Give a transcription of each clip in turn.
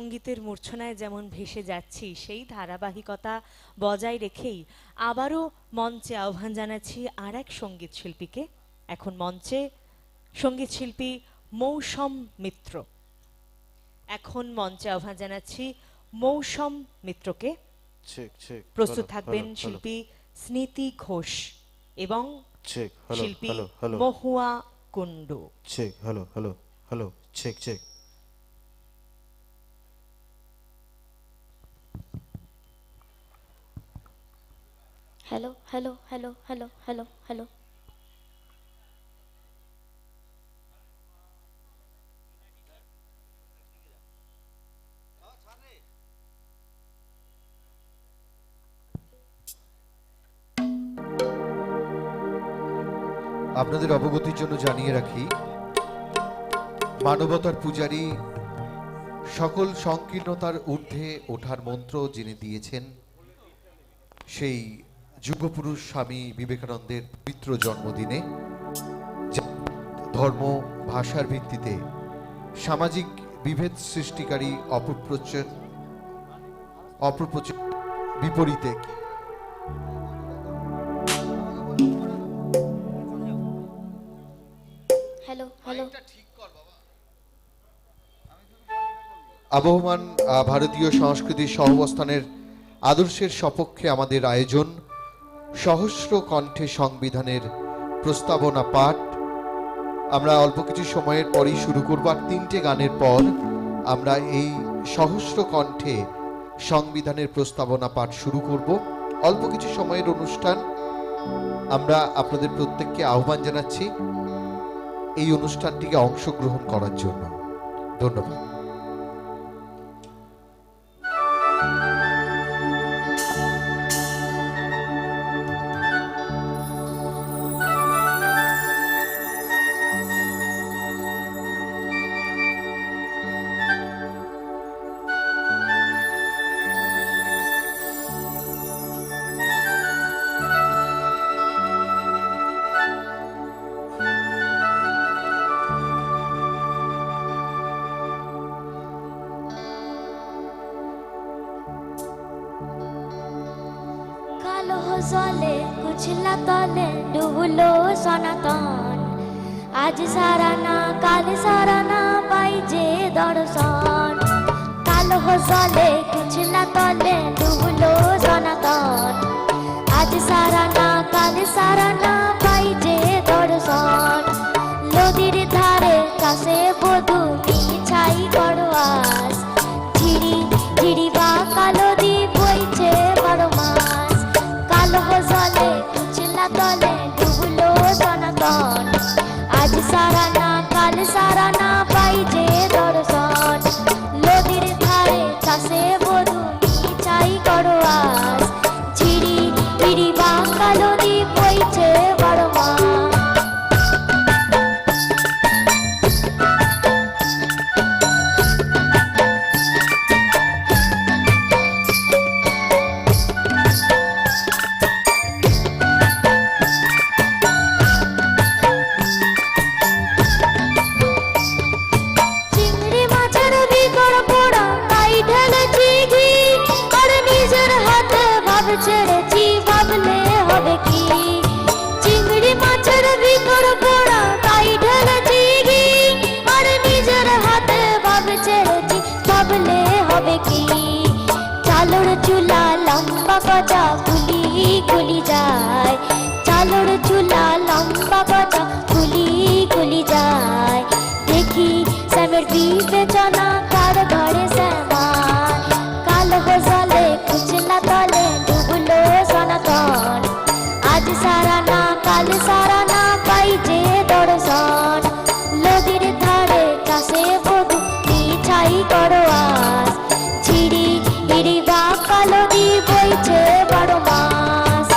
সঙ্গীতের মূর্ছনায় যেমন ভেসে যাচ্ছি, সেই ধারাবাহিকতা বজায় রেখেই আবারও মঞ্চে আহ্বান জানাচ্ছি আর এক সঙ্গীত শিল্পীকে। এখন মঞ্চে সঙ্গীত শিল্পী মৌসম মিত্র। এখন মঞ্চে আহ্বান জানাচ্ছি মৌসম মিত্রকে। প্রস্তুত থাকবেন শিল্পী স্মৃতি ঘোষ এবং শিল্পী Mahua Kundu. Hello hello hello check check. Hello hello hello hello hello hello. আপনাদের অবগতির জন্য জানিয়ে রাখি, মানবতার পূজারী, সকল সংকীর্ণতার ঊর্ধ্বে ওঠার মন্ত্র যিনি দিয়েছেন, সেই যুগপুরুষ স্বামী বিবেকানন্দের পবিত্র জন্মদিনে ধর্ম ভাষার ভিত্তিতে সামাজিক বিভেদ সৃষ্টিকারী অপপ্রচার বিপরীতে হ্যালো হ্যালো আবহমান ভারতীয় সংস্কৃতির সহাবস্থানের আদর্শের সপক্ষে আমাদের আয়োজন সহস্র কণ্ঠে সংবিধানের প্রস্তাবনা পাঠ। আমরা অল্প কিছু সময়ের পরেই শুরু করব, আর 3টে গানের পর আমরা এই সহস্র কণ্ঠে সংবিধানের প্রস্তাবনা পাঠ শুরু করব। অল্প কিছু সময়ের অনুষ্ঠান। আমরা আপনাদের প্রত্যেককে আহ্বান জানাচ্ছি এই অনুষ্ঠানটিকে অংশগ্রহণ করার জন্য। ধন্যবাদ। জলে কুচলা তলে ডুবলো সনাতন, আজ সারা না কাল সারা না পাই যে দর্শন। কালো জলে কুচলা তলে ডুবলো সনাতন, আজ সারা না কাল সারা না পাই যে দর্শন। নদীর ধারে কাছে বধূ ছাই করোয়াস, ঝিড়ি ঝিড়ি বা কালো দ্বীপ বইছে বড় মাছ। কালো জলে কুচলা তলে ডুবলো সনাতন, আজ সারা না কাল সারা না পাই যে দর্শন। নদীর ধারে কাছে বধূ ছাই করোয়াস, ঝিড়ি ঝিড়ি বা কালো দ্বীপ বইছে বড় মাছ। ছেড়েছি ভাবলে হবে কি, চিংড়ি মাছের ভিতর পোড়া তাই ঢেলেছি ঘি। আর নিজের হাতে ভাব ছেড়েছি ভাবলে হবে কি। চালর চুলা লম্বা গজা গুলি গুলি যায়, চালর চুলা লম্বা গজা গুলি গুলি যায়। দেখি শ্যামের বিবেচনা কার ঘরে শ্যামা, কালো জলে কুচলা তলে ডুবলো সনাতন, আজ সারা না কাল সারা না পাই যে দর্শন। নদীর ধারে কাছে বধূ ছাই করোয়াস, ঝিড়ি হিড়ি বা কালো দ্বীপ বইছে বড় মাছ।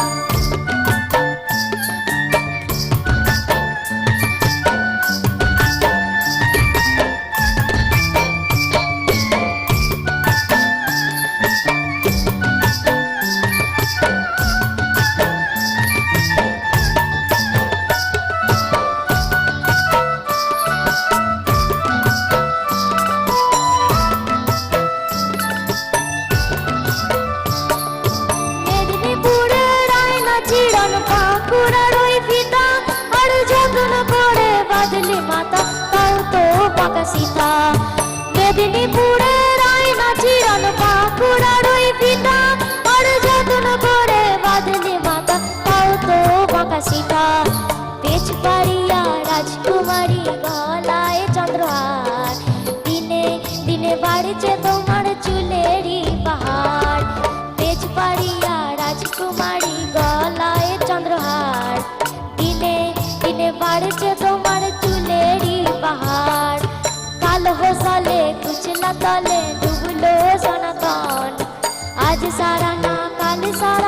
পাকুড়ার ওই ফিতা আর যত্ন করে বাঁধলি মাথা তাও তো পাকা সীতা মেদিনীপুরের আয়না চিরন পাকুড়ার ওই ফিতা আর যত্ন করে বাঁধলি মাথা তাও তো পাকা সীতা পেচ পাড়িয়া রাজকুমারী গলায় চন্দ্রহার দিনে দিনে বাড়ছে তোমার চুলেরই পাহাড় পেচ পাড়িয়া রাজকুমারী গলায় চন্দ্রহার দিনে দিনে বাড়ছে তোমার চুলেরই পাহাড় কাল হোসালে কুচলা তলে ডুবলো সনাতন আজ সারা না কাল সারা